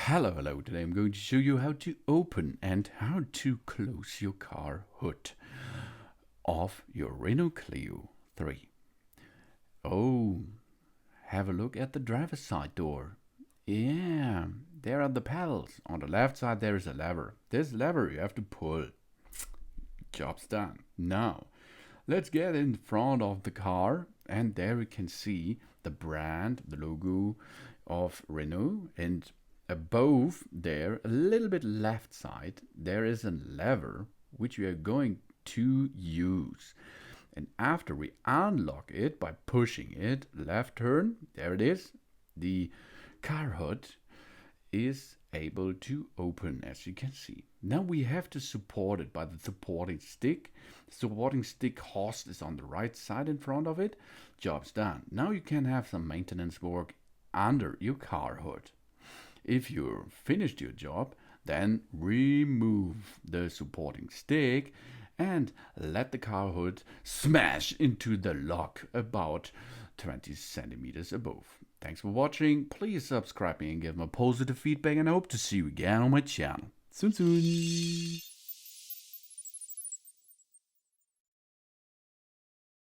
Hello. Today I'm going to show you how to open and how to close your car hood of your Renault Clio 3. Oh, have a look at the driver's side door. Yeah, there are the pedals. On the left side there is a lever. This lever you have to pull. Job's done. Now, let's get in front of the car, and there we can see the brand, the logo of Renault, and above there, a little bit left side, there is a lever which we are going to use. And after we unlock it by pushing it, left turn, there it is, the car hood is able to open, as you can see. Now we have to support it by the supporting stick. The supporting stick host is on the right side in front of it. Job's done. Now you can have some maintenance work under your car hood. If you've finished your job, then remove the supporting stick and let the car hood smash into the lock about 20 centimeters above. Thanks for watching. Please subscribe me and give me positive feedback, and I hope to see you again on my channel. Soon.